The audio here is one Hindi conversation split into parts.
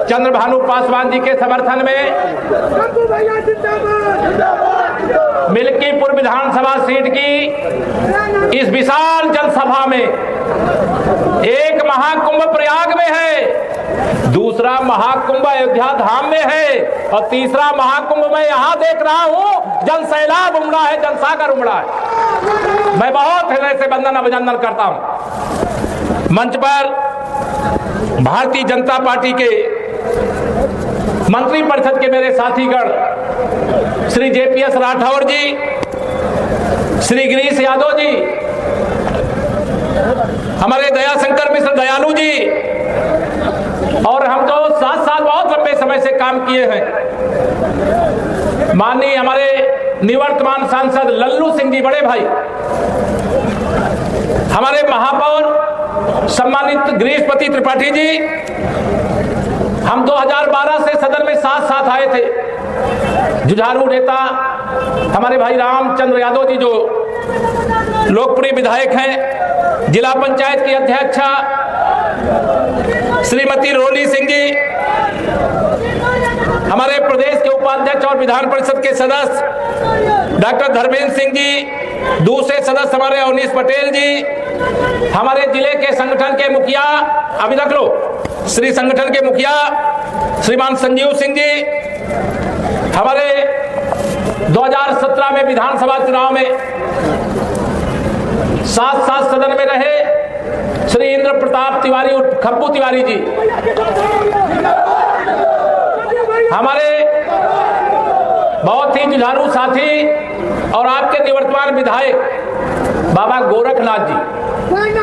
चंद्रभानु पासवान जी के समर्थन में मिल्कीपुर विधानसभा सीट की इस विशाल जनसभा में एक महाकुंभ प्रयाग में है, दूसरा महाकुंभ अयोध्या धाम में है और तीसरा महाकुंभ मैं यहां देख रहा हूं। जल सैलाब उमड़ा है, जनसागर उमड़ा है। मैं बहुत हृदय से वंदन अभिनंदन करता हूं। मंच पर भारतीय जनता पार्टी के मंत्रिपरिषद के मेरे साथीगण श्री JPS राठौर जी, श्री गिरीश यादव जी, हमारे दयाशंकर मिश्र दयालु जी, और हम तो साथ साथ बहुत लंबे समय से काम किए हैं। माननीय हमारे निवर्तमान सांसद लल्लू सिंह जी बड़े भाई, हमारे महापौर सम्मानित गिरीशपति त्रिपाठी जी, हम 2012 से सदन में साथ साथ आए थे। जुझारू नेता हमारे भाई रामचंद्र यादव जी जो लोकप्रिय विधायक हैं, जिला पंचायत की अध्यक्षा श्रीमती रोली सिंह जी, हमारे प्रदेश के उपाध्यक्ष और विधान परिषद के सदस्य डॉक्टर धर्मेंद्र सिंह जी, दूसरे सदस्य हमारे अवनीश पटेल जी, हमारे जिले के संगठन के मुखिया, अभी रख लो, श्री संगठन के मुखिया श्रीमान संजीव सिंह जी, हमारे 2017 में विधानसभा चुनाव में साथ साथ सदन में रहे श्री इंद्र प्रताप तिवारी उर्फ खप्पू तिवारी जी, हमारे बहुत ही जुझारू साथी और आपके निवर्तमान विधायक बाबा गोरखनाथ जी।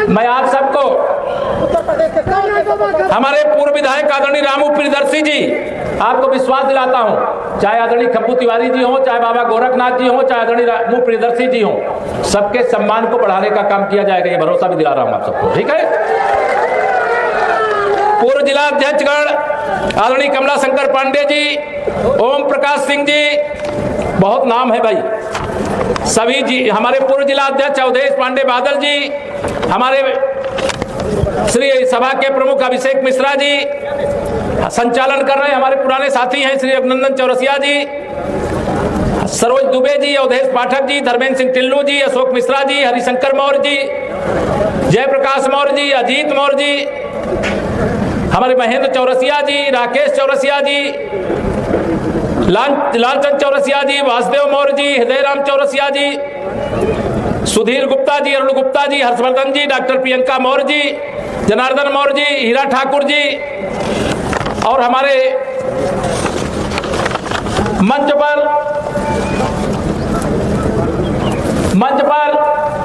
मैं आप सबको, हमारे पूर्व विधायक आदरणीय रामू प्रियदर्शी जी, आपको विश्वास दिलाता हूं, चाहे आदरणीय खप्पू तिवारी जी हो, चाहे बाबा गोरखनाथ जी हो, चाहे आदरणीय रामू प्रियदर्शी जी हो, सबके सम्मान को बढ़ाने का काम किया जाएगा, ये भरोसा भी दिला रहा हूं आप सबको। ठीक है। पूर्व जिला अध्यक्षगण आदरणीय कमला शंकर पांडे जी, ओम प्रकाश सिंह जी, बहुत नाम है भाई, सभी जी, हमारे पूर्व जिला अध्यक्ष अवधेश पांडे बादल जी, हमारे श्री सभा के प्रमुख अभिषेक मिश्रा जी, संचालन कर रहे हमारे पुराने साथी हैं श्री अभिनंदन चौरसिया जी, सरोज दुबे जी, अवधेश पाठक जी, धर्मेंद्र सिंह टिल्लू जी, अशोक मिश्रा जी, हरिशंकर मौर्य जी, जयप्रकाश मौर्य जी, अजीत मौर्य जी, हमारे महेंद्र चौरसिया जी, राकेश चौरसिया जी, लालचंद चौरसिया जी, वासुदेव मौर्य जी, हृदयराम चौरसिया जी, सुधीर गुप्ता जी, अरुण गुप्ता जी, हर्षवर्धन जी, डॉक्टर प्रियंका मौर्य जी, जनार्दन मौर्य जी, हीरा ठाकुर जी, और हमारे मंच पर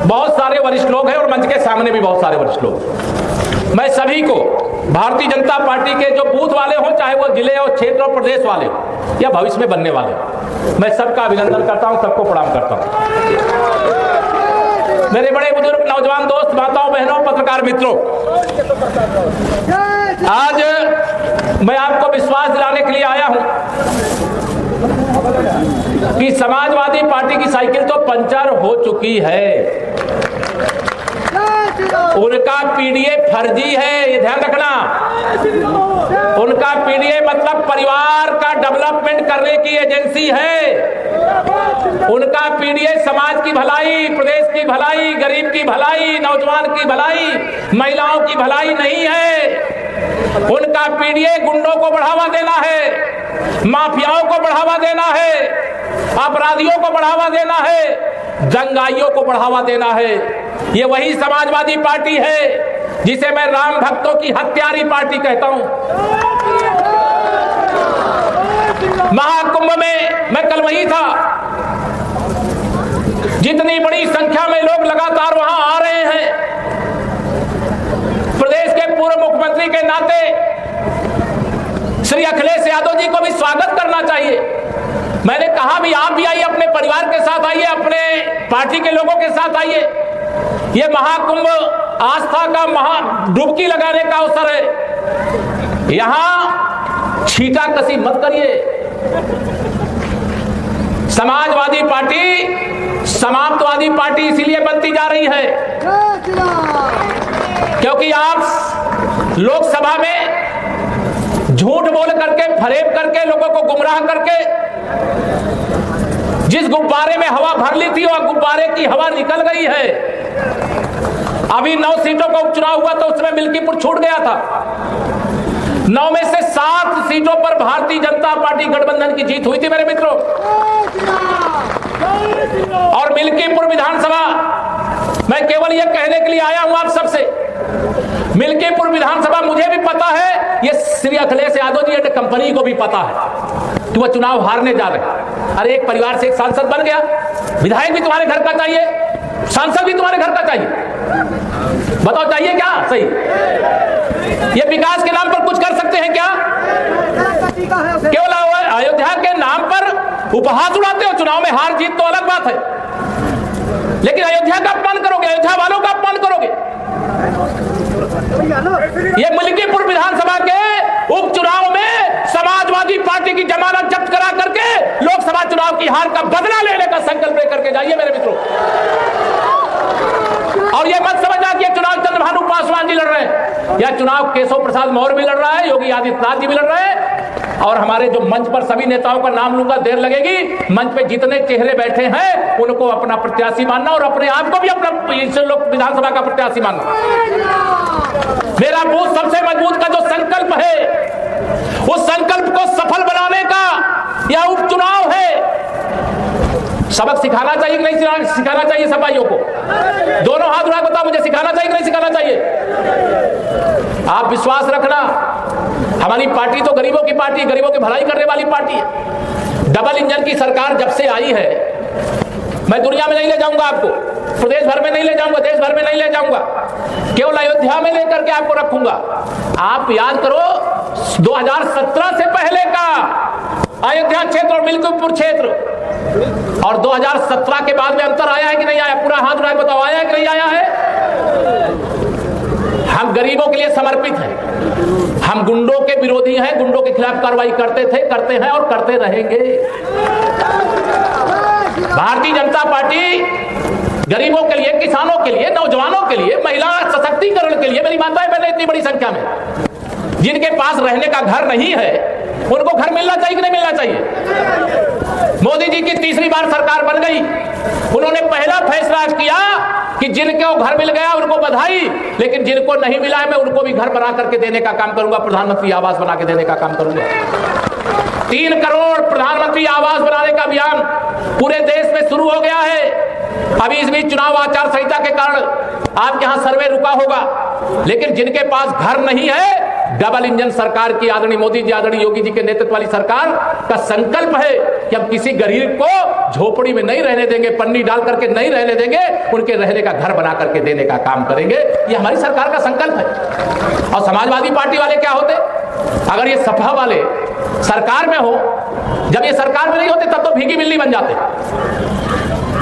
बहुत सारे वरिष्ठ लोग हैं और मंच के सामने भी बहुत सारे वरिष्ठ लोग। मैं सभी को भारतीय जनता पार्टी के जो बूथ वाले हों, चाहे वो जिले और क्षेत्र और प्रदेश वाले हो या भविष्य में बनने वाले, मैं सबका अभिनंदन करता हूं, सबको प्रणाम करता हूं। मेरे बड़े बुजुर्ग नौजवान दोस्त, माताओं बहनों, पत्रकार मित्रों, आज मैं आपको विश्वास दिलाने के लिए आया हूं कि समाजवादी पार्टी की साइकिल तो पंचर हो चुकी है, उनका पीडीए फर्जी है, ये ध्यान रखना। उनका पीडीए मतलब परिवार का डेवलपमेंट करने की एजेंसी है। उनका पीडीए समाज की भलाई, प्रदेश की भलाई, गरीब की भलाई, नौजवान की भलाई, महिलाओं की भलाई नहीं है। उनका पीडीए गुंडों को बढ़ावा देना है, माफियाओं को बढ़ावा देना है, अपराधियों को बढ़ावा देना है, दंगाइयों को बढ़ावा देना है। ये वही समाजवादी पार्टी है जिसे मैं राम भक्तों की हत्यारी पार्टी कहता हूं। महाकुंभ में मैं कल वही था, जितनी बड़ी संख्या में लोग लगातार वहां आ रहे हैं, प्रदेश के पूर्व मुख्यमंत्री के नाते श्री अखिलेश यादव जी को भी स्वागत करना चाहिए। मैंने कहा भी आप भी आइए, अपने परिवार के साथ आइए, अपने पार्टी के लोगों के साथ आइए। ये महाकुंभ आस्था का महा डुबकी लगाने का अवसर है। यहां छीटा कसी मत करिए। समाजवादी पार्टी समाप्तवादी पार्टी इसीलिए बनती जा रही है क्योंकि आप लोकसभा में झूठ बोल करके, फरेब करके, लोगों को गुमराह करके जिस गुब्बारे में हवा भर ली थी वह गुब्बारे की हवा निकल गई है। अभी 9 सीटों का उपचुनाव हुआ तो उसमें मिल्कीपुर छूट गया था। 9 में से 7 सीटों पर भारतीय जनता पार्टी गठबंधन की जीत हुई थी मेरे मित्रों। और मिल्कीपुर विधानसभा, मैं केवल यह कहने के लिए आया हूं आप सबसे, मिल्कीपुर विधानसभा मुझे भी पता है, ये श्री अखिलेश यादव जी कंपनी को भी पता है कि वह चुनाव हारने जा रहे हैं। अरे एक परिवार से एक सांसद बन गया, विधायक भी तुम्हारे घर का चाहिए, सांसद भी तुम्हारे घर का चाहिए, बताओ चाहिए क्या? सही, ये विकास के नाम पर कुछ कर सकते हैं क्या? केवल अयोध्या के नाम पर उपहास उड़ाते हो। चुनाव में हार जीत तो अलग बात है, लेकिन अयोध्या का अपमान करोगे, अयोध्या वालों का अपमान करोगे। ये मिल्कीपुर विधानसभा के उपचुनाव में समाजवादी पार्टी की जमानत जब्त करा करके लोकसभा चुनाव की हार का बदला लेने का संकल्प लेकर के जाइए मेरे मित्रों। और ये मत समझना कि चुनाव चंद्रभानु पासवान जी लड़ रहे हैं, यह चुनाव केशव प्रसाद मौर्य भी लड़ रहा है, योगी आदित्यनाथ जी भी लड़ रहे हैं, और हमारे जो मंच पर सभी नेताओं का नाम लूंगा, देर लगेगी। मंच पे जितने चेहरे बैठे हैं उनको अपना प्रत्याशी मानना और अपने आप को भी अपना लोक विधानसभा का प्रत्याशी मानना। मेरा बूथ सबसे मजबूत का जो संकल्प है, उस संकल्प को सफल बनाने का यह उपचुनाव है। सबक सिखाना चाहिए कि नहीं सिखाना चाहिए? सब भाइयों को दोनों हाथ उठा बताओ, मुझे सिखाना चाहिए कि नहीं सिखाना चाहिए? आप विश्वास रखना, हमारी पार्टी तो गरीबों की पार्टी, गरीबों की भलाई करने वाली पार्टी है। डबल इंजन की सरकार जब से आई है, मैं दुनिया में नहीं ले जाऊंगा आपको, प्रदेश भर में नहीं ले जाऊंगा, देश भर में नहीं ले जाऊंगा, केवल अयोध्या में लेकर के आपको रखूंगा। आप याद करो 2017 से पहले का अयोध्या क्षेत्र और मिल्कीपुर क्षेत्र, और 2017 के बाद में अंतर आया है कि नहीं आया? पूरा हाथ उठा के बताओ, आया है कि नहीं आया है? हम गरीबों के लिए समर्पित हैं, हम गुंडों के विरोधी हैं, गुंडों के खिलाफ कार्रवाई करते थे, करते हैं और करते रहेंगे। भारतीय जनता पार्टी गरीबों के लिए, किसानों के लिए, नौजवानों के लिए, महिला सशक्तिकरण के लिए, मेरी माताएं बहनें इतनी बड़ी संख्या में जिनके पास रहने का घर नहीं है, उनको घर मिलना चाहिए कि नहीं मिलना चाहिए? मोदी जी की तीसरी बार सरकार बन गई, उन्होंने पहला फैसला किया कि जिनको घर मिल गया उनको बधाई, लेकिन जिनको नहीं मिला है मैं उनको भी घर बना करके देने का काम करूंगा, प्रधानमंत्री आवास बना के देने का काम करूंगा। 3 करोड़ प्रधानमंत्री आवास बनाने का अभियान पूरे देश में शुरू हो गया है। अभी इस बीच चुनाव आचार संहिता के कारण आपके यहां सर्वे रुका होगा, लेकिन जिनके पास घर नहीं है, डबल इंजन सरकार की आदरणीय मोदी जी, आदरणीय योगी जी के नेतृत्व वाली सरकार का संकल्प है कि हम किसी गरीब को झोपड़ी में नहीं रहने देंगे, पन्नी डाल करके नहीं रहने देंगे, उनके रहने का घर बना करके देने का काम करेंगे। ये हमारी सरकार का संकल्प है। और समाजवादी पार्टी वाले क्या होते? अगर ये सपा वाले सरकार में हो, जब ये सरकार में नहीं होते तब तो भीगी बिल्ली बन जाते,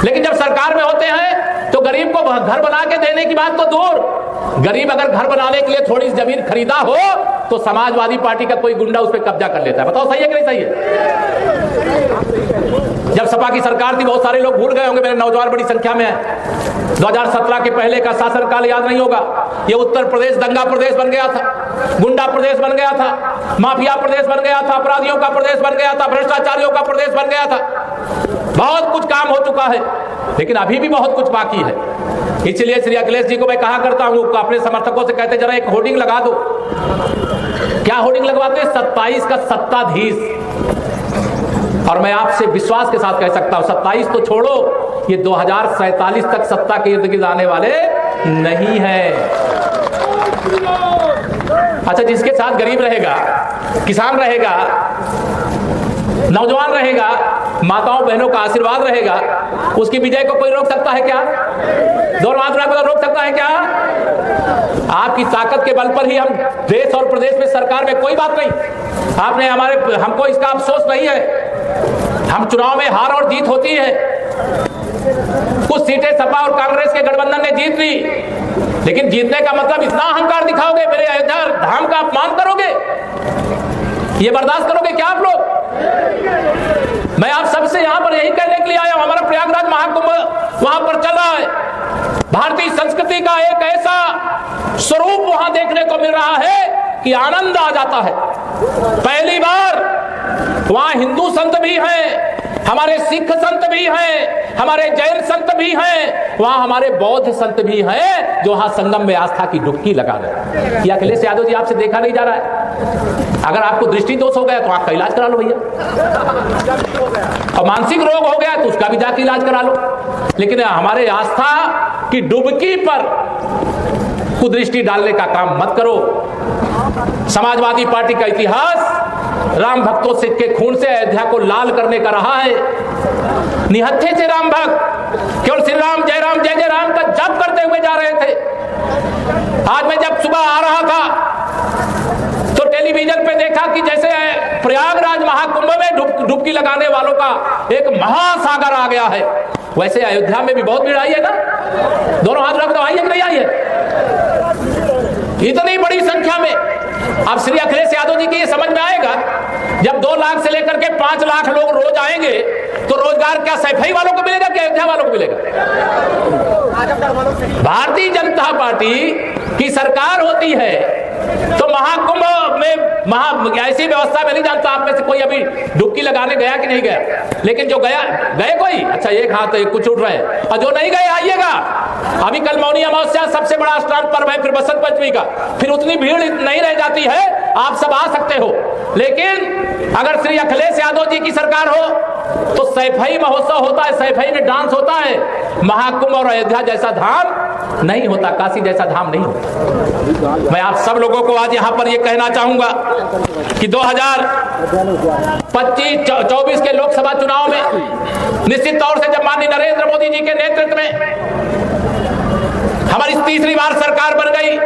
लेकिन जब सरकार में होते हैं तो गरीब को घर बना के देने की बात तो दूर, गरीब अगर घर बनाने के लिए थोड़ी जमीन खरीदा हो तो समाजवादी पार्टी का कोई गुंडा उस पर कब्जा कर लेता है। बताओ सही है कि नहीं सही है? जब सपा की सरकार थी, बहुत सारे लोग भूल गए होंगे, मेरे नौजवान बड़ी संख्या में है, 2017 के पहले का शासनकाल याद नहीं होगा। ये उत्तर प्रदेश दंगा प्रदेश बन गया था, गुंडा प्रदेश बन गया था, माफिया प्रदेश बन गया था, अपराधियों का प्रदेश बन गया था, भ्रष्टाचारियों का प्रदेश बन गया था। बहुत कुछ काम हो चुका है, लेकिन अभी भी बहुत कुछ बाकी है। इसलिए श्री अखिलेश जी को मैं कहा करता हूं, अपने समर्थकों से कहते जरा एक होर्डिंग लगा दो। क्या होर्डिंग लगवाते? 27 का सत्ताधीश। और मैं आपसे विश्वास के साथ कह सकता हूं, 27 तो छोड़ो, ये 2047 तक सत्ता के इर्द गिर्द आने वाले नहीं है। अच्छा, जिसके साथ गरीब रहेगा, किसान रहेगा, नौजवान रहेगा, माताओं बहनों का आशीर्वाद रहेगा, उसकी विजय को कोई रोक सकता है क्या? दौर मात्रा को रोक सकता है क्या? आपकी ताकत के बल पर ही हम देश और प्रदेश में सरकार में, कोई बात नहीं, आपने हमको इसका अफसोस नहीं है। हम चुनाव में हार और जीत होती है, कुछ सीटें सपा और कांग्रेस के गठबंधन ने जीत ली, लेकिन जीतने का मतलब इतना अहंकार दिखाओगे, मेरे अयोध्या धाम का अपमान करोगे, ये बर्दाश्त करोगे क्या आप लोग? मैं आप सबसे यहां पर यही कहने के लिए आया हूं, हमारा प्रयागराज महाकुंभ वहां पर चल रहा है, भारतीय संस्कृति का एक ऐसा स्वरूप वहां देखने को मिल रहा है कि आनंद आ जाता है। पहली बार वहां हिंदू संत भी हैं, हमारे सिख संत भी हैं, हमारे जैन संत भी हैं, वहां हमारे बौद्ध संत भी हैं जो वहां संगम में आस्था की डुबकी लगा रहे हैं। ये अखिलेश यादव जी आपसे देखा नहीं जा रहा है। अगर आपको दृष्टि दोष हो गया तो आपका इलाज करा लो भैया, और मानसिक रोग हो गया तो उसका भी जाके इलाज करा लो। लेकिन हमारे आस्था की डुबकी पर कुदृष्टि डालने का काम मत करो। समाजवादी पार्टी का इतिहास राम भक्तों से के खून से अयोध्या को लाल करने का रहा है। निहत्थे थे राम भक्त, केवल श्री राम जय जय राम का जप करते हुए जा रहे थे। आज मैं जब सुबह आ रहा था तो टेलीविजन पे देखा कि जैसे प्रयागराज महाकुंभ में डुबकी लगाने वालों का एक महासागर आ गया है, वैसे अयोध्या में भी बहुत भीड़ आई है ना। दोनों हाथ रख दो, आई है कि नहीं आई है? इतनी बड़ी संख्या में। अब श्री अखिलेश यादव जी की ये समझ में आएगा, जब 2 लाख से लेकर के 5 लाख लोग रोज आएंगे तो रोजगार क्या सैफई वालों को मिलेगा कि अयोध्या वालों को मिलेगा? भारतीय जनता पार्टी की सरकार होती है तो महाकुंभ में ऐसी व्यवस्था में नहीं जानता आप में से कोई अभी डुबकी लगाने गया कि नहीं गया, लेकिन जो गया गए कोई, अच्छा एक हाथ एक कुछ उठ रहे हैं, और जो नहीं गए आइएगा। अभी कल मौनी अमावस्या सबसे बड़ा स्नान पर्व है, फिर बसंत पंचमी का, फिर उतनी भीड़ नहीं रह जाती है, आप सब आ सकते हो। लेकिन अगर श्री अखिलेश यादव जी की सरकार हो तो सैफई महोत्सव होता है, सैफई में डांस होता है, महाकुंभ और अयोध्या जैसा धाम नहीं होता, काशी जैसा धाम नहीं होता। मैं आप सब लोगों को आज यहाँ पर ये कहना चाहूंगा कि 2024 के लोकसभा चुनाव में निश्चित तौर से जब माननीय नरेंद्र मोदी जी के नेतृत्व में हमारी तीसरी बार सरकार बन गई,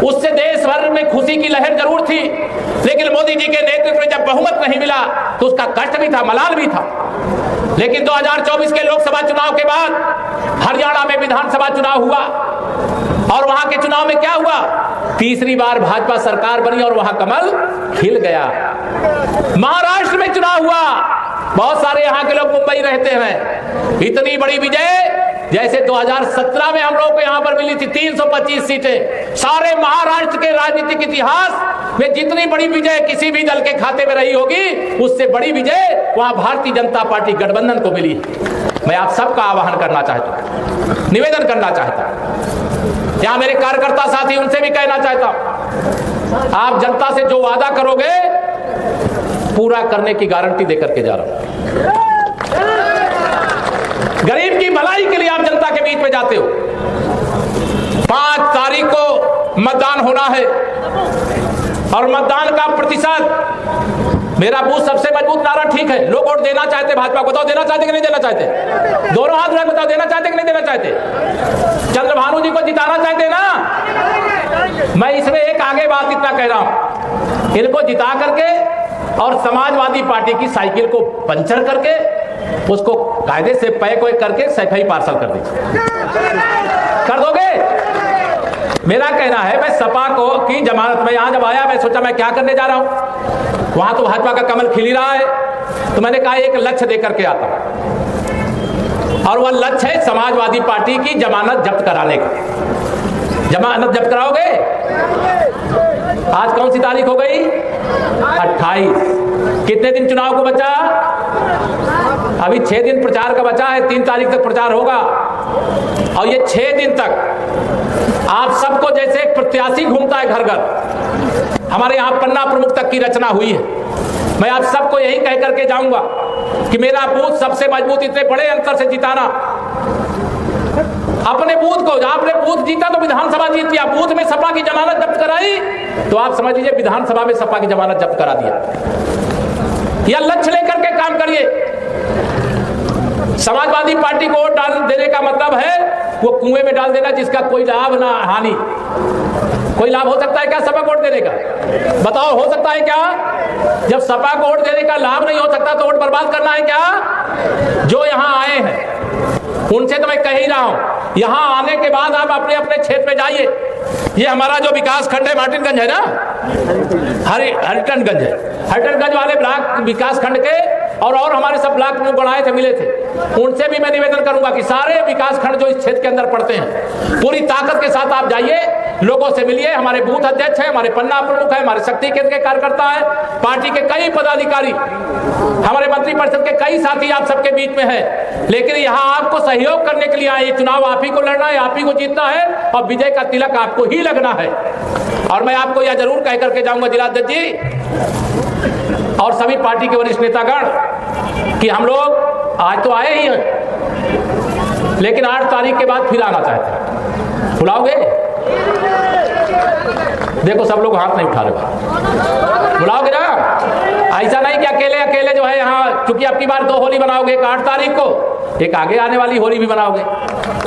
उससे देश भर में खुशी की लहर जरूर थी, लेकिन मोदी जी के नेतृत्व में जब बहुमत नहीं मिला तो उसका कष्ट भी था, मलाल भी था। लेकिन 2024 के लोकसभा चुनाव के बाद हरियाणा में विधानसभा चुनाव हुआ, और वहां के चुनाव में क्या हुआ? तीसरी बार भाजपा सरकार बनी और वहां कमल खिल गया। महाराष्ट्र में चुनाव हुआ, बहुत सारे यहां के लोग मुंबई रहते हैं, इतनी बड़ी विजय जैसे 2017 में हम लोगों को यहां पर मिली थी 325 सीटें। सारे महाराष्ट्र के राजनीतिक इतिहास में जितनी बड़ी विजय किसी भी दल के खाते में रही होगी, उससे बड़ी विजय वहां भारतीय जनता पार्टी गठबंधन को मिली। मैं आप सबका आह्वान करना चाहता हूं, निवेदन करना चाहता हूं, यहां मेरे कार्यकर्ता साथी उनसे भी कहना चाहता हूं, आप जनता से जो वादा करोगे पूरा करने की गारंटी देकर के जा रहा हूं। गरीब की भलाई के लिए आप जनता के बीच में जाते हो। 5 तारीख को मतदान होना है, और मतदान का प्रतिशत, मेरा बूथ सबसे मजबूत नारा ठीक है, लोग वोट देना चाहते भाजपा को, बताओ देना चाहते कि नहीं देना चाहते? दोनों हाथ में बताओ, देना चाहते कि नहीं देना चाहते? चंद्रभानु जी को जिताना चाहते ना? मैं इसमें एक आगे बात इतना कह रहा हूं, इनको जिता करके और समाजवादी पार्टी की साइकिल को पंचर करके उसको कायदे से पैक करके सैफई पार्सल कर दीजिए। कर दोगे? मेरा कहना है, मैं सपा को की जमानत में यहां जब आया, मैं सोचा मैं क्या करने जा रहा हूं, वहां तो भाजपा का कमल खिल ही रहा है, तो मैंने कहा एक लक्ष्य देकर के आता हूं, और वह लक्ष्य है समाजवादी पार्टी की जमानत जब्त कराने का। जमानत जब्त कराओगे? आज कौन सी तारीख हो गई? 28। कितने दिन चुनाव को बचा? अभी 6 दिन प्रचार का बचा है, 3 तारीख तक प्रचार होगा, और ये 6 दिन तक आप सबको जैसे एक प्रत्याशी घूमता है घर घर, हमारे यहाँ पन्ना प्रमुख तक की रचना हुई है। मैं आप सबको यही कह करके जाऊंगा कि मेरा बूथ सबसे मजबूत, इतने बड़े अंतर से जिताना अपने बूथ को। आपने बूथ जीता तो विधानसभा जीत लिया, बूथ में सपा की जमानत जब्त कराई तो आप समझ लीजिए विधानसभा में सपा की जमानत जब्त करा दिया। यह लक्ष्य लेकर के काम करिए। समाजवादी पार्टी को वोट डाल देने का मतलब है वो कुएं में डाल देना जिसका कोई लाभ ना हानि। कोई लाभ हो सकता है क्या सपा को वोट देने का? बताओ, हो सकता है क्या? जब सपा को वोट देने का लाभ नहीं हो सकता तो वोट बर्बाद करना है क्या? जो यहाँ आए हैं उनसे तो मैं कह ही रहा हूं, यहां आने के बाद आप अपने अपने क्षेत्र में जाइए। ये हमारा जो विकास खंड है मार्टिनगंज है ना, हरिटनगंज है, हरिटनगंज वाले ब्लॉक विकास खंड के और हमारे सब ब्लॉक में बनाए थे, मिले थे, उनसे भी मैं निवेदन करूंगा कि सारे विकास खंड जो इस क्षेत्र के अंदर पड़ते हैं पूरी ताकत के साथ आप जाइए लोगों से मिलिए। हमारे बूथ अध्यक्ष हैं, हमारे पन्ना प्रमुख हैं, हमारे शक्ति केंद्र के कार्यकर्ता हैं, पार्टी के कई पदाधिकारी, हमारे मंत्रिपरिषद के कई साथी आप सबके बीच में हैं। लेकिन यहाँ आपको सहयोग करने के लिए आए। ये चुनाव आप ही को लड़ना है, आप ही को जीतना है और विजय का तिलक आपको ही लगना है। और मैं आपको यह जरूर कह करके जाऊंगा जिलाध्यक्ष जी और सभी पार्टी के वरिष्ठ नेतागण कि हम लोग आज तो आए ही हैं, लेकिन 8 तारीख के बाद फिर आना चाहते हैं। बुलाओगे? देखो सब लोग हाथ नहीं उठा रहे। बुलाओगे ना? ऐसा नहीं कि अकेले अकेले जो है यहाँ, चूंकि आपकी बार 2 होली बनाओगे, एक 8 तारीख को, एक आगे आने वाली होली भी बनाओगे।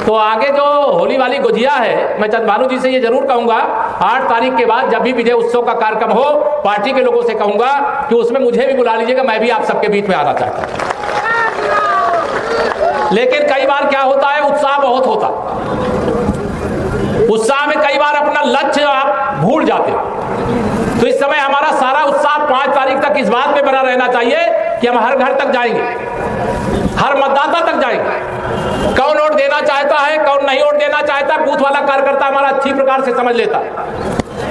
तो आगे जो होली वाली गुजिया है, मैं चंद भानु जी से ये जरूर कहूंगा 8 तारीख के बाद जब भी विजय उत्सव का कार्यक्रम हो, पार्टी के लोगों से कहूंगा कि उसमें मुझे भी बुला लीजिएगा, मैं भी आप सबके बीच में आना चाहता हूं। लेकिन कई बार क्या होता है, उत्साह बहुत होता, उत्साह में कई बार अपना लक्ष्य आप भूल जाते हो। तो इस समय हमारा सारा उत्साह 5 तारीख तक इस बात पे बना रहना चाहिए कि हम हर घर तक जाएंगे, हर मतदाता तक जाएंगे। कौन वोट देना चाहता है, कौन नहीं वोट देना चाहता, बूथ वाला कार्यकर्ता हमारा अच्छी प्रकार से समझ लेता है।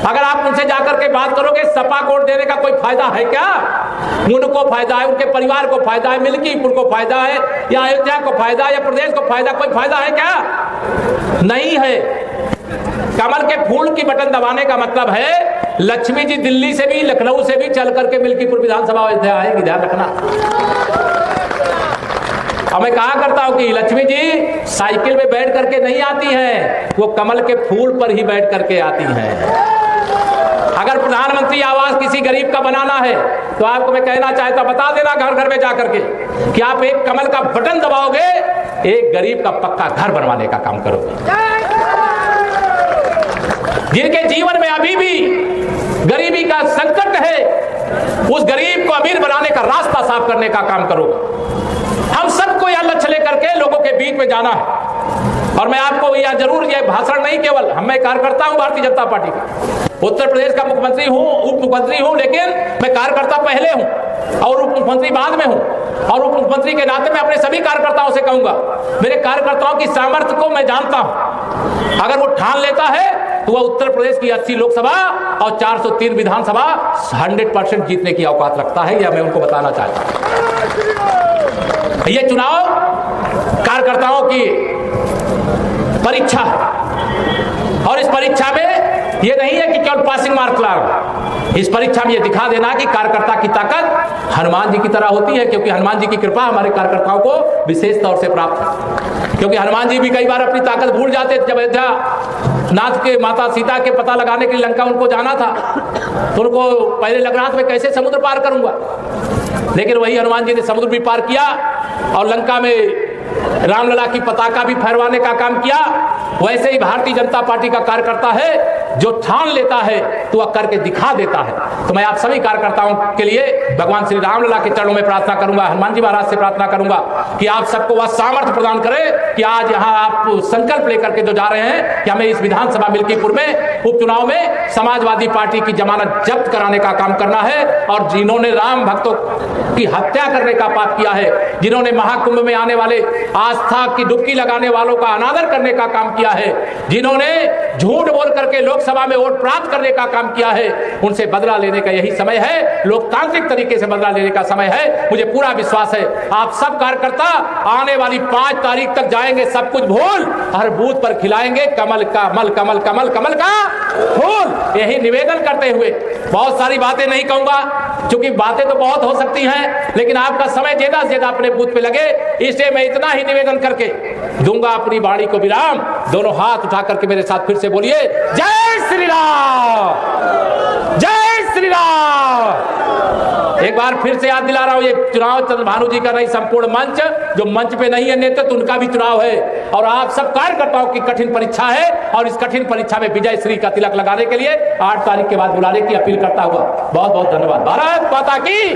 अगर आप उनसे जाकर के बात करोगे सपा को वोट देने का कोई फायदा है क्या, उनको फायदा है, उनके परिवार को फायदा है, मिल्कीपुर को फायदा है, या अयोध्या को फायदा है, या प्रदेश को फायदा, कोई फायदा है क्या? नहीं है। कमल के फूल की बटन दबाने का मतलब है लक्ष्मी जी दिल्ली से भी, लखनऊ से भी चल करके मिल्कीपुर विधानसभा अयोध्या आएगी, ध्यान रखना। अब मैं कहा करता हूं कि लक्ष्मी जी साइकिल में बैठ करके नहीं आती हैं, वो कमल के फूल पर ही बैठ करके आती हैं। अगर प्रधानमंत्री आवास किसी गरीब का बनाना है तो आपको मैं कहना चाहता, बता देना घर घर में जाकर के कि आप एक कमल का बटन दबाओगे, एक गरीब का पक्का घर बनवाने का काम करोगे। जिनके जीवन में अभी भी गरीबी का संकट है, उस गरीब को अमीर बनाने का रास्ता साफ करने का काम करोगे। हम सबको यह लक्ष्य लेकर के लोगों के बीच में जाना है। और मैं आपको यह जरूर, यह भाषण नहीं केवल, मैं कार्यकर्ता हूं भारतीय जनता पार्टी का, उत्तर प्रदेश का मुख्यमंत्री हूं, उप मुख्यमंत्री हूं, लेकिन मैं कार्यकर्ता पहले हूं और उप मुख्यमंत्री बाद में हूं। और उप मुख्यमंत्री के नाते मैं अपने सभी कार्यकर्ताओं से कहूंगा, मेरे कार्यकर्ताओं की सामर्थ्य को मैं जानता हूं। अगर वो ठान लेता है तो वह उत्तर प्रदेश की 80 लोकसभा और 403 विधानसभा 100% जीतने की औकात रखता है, यह मैं उनको बताना चाहता हूं। ये चुनाव कार्यकर्ताओं की परीक्षा है और इस परीक्षा में ये नहीं है कि केवल पासिंग मार्क ला, इस परीक्षा में ये दिखा देना कि कार्यकर्ता की ताकत हनुमान जी की तरह होती है, क्योंकि हनुमान जी की कृपा हमारे कार्यकर्ताओं को विशेष तौर से प्राप्त है। क्योंकि हनुमान जी भी कई बार अपनी ताकत भूल जाते थे। जब अयोध्या नाथ के माता सीता के पता लगाने के लिए लंका उनको जाना था तो उनको पहले लग रहा था मैं कैसे समुद्र पार करूंगा, लेकिन वही हनुमान जी ने समुद्र भी पार किया और लंका में रामलला की पताका भी फहरवाने का काम किया। वैसे ही भारतीय जनता पार्टी का कार्यकर्ता है, जो ठान लेता है तो वह करके दिखा देता है। तो मैं आप सभी कार्यकर्ताओं के लिए भगवान श्री रामलला के चरणों में प्रार्थना करूंगा, हनुमान जी महाराज से प्रार्थना करूंगा कि आप सबको वह सामर्थ्य प्रदान करें कि आज यहाँ आप संकल्प लेकर के जो जा रहे हैं कि हमें इस विधानसभा मिल्कीपुर में उपचुनाव में समाजवादी पार्टी की जमानत जब्त कराने का काम करना है। और जिन्होंने राम भक्तों की हत्या करने का पाप किया है, जिन्होंने महाकुंभ में आने वाले आस्था की डुबकी लगाने वालों का अनादर करने का काम किया है, जिन्होंने झूठ बोल करके लोकसभा में वोट प्राप्त करने का काम किया है, उनसे बदला लेने का यही समय है, लोकतांत्रिक तरीके से बदला लेने का समय है। मुझे पूरा विश्वास है आप सब कार्यकर्ता आने वाली 5 तारीख तक जाएंगे, सब कुछ भूल हर बूथ पर खिलाएंगे कमल का मल, कमल कमल कमल का फूल। यही निवेदन करते हुए बहुत सारी बातें नहीं कहूंगा, क्योंकि बातें तो बहुत हो सकती हैं, लेकिन आपका समय ज्यादा से ज्यादा अपने बूथ पे लगे, इसलिए मैं इतना ही निवेदन करके दूंगा अपनी वाणी को विराम। दोनों हाथ उठा करके मेरे साथ फिर से बोलिए, जय श्री राम, जय श्री राम। एक बार फिर से याद दिला रहा हूं, ये चुनाव चंद्र भानु जी का नहीं, संपूर्ण मंच जो मंच पे नहीं है नेतृत्व, उनका भी चुनाव है। और आप सब कार्यकर्ताओं की कठिन परीक्षा है और इस कठिन परीक्षा में विजय श्री का तिलक लगाने के लिए 8 तारीख के बाद बुलाने की अपील करता हुआ बहुत बहुत धन्यवाद। भारत माता की।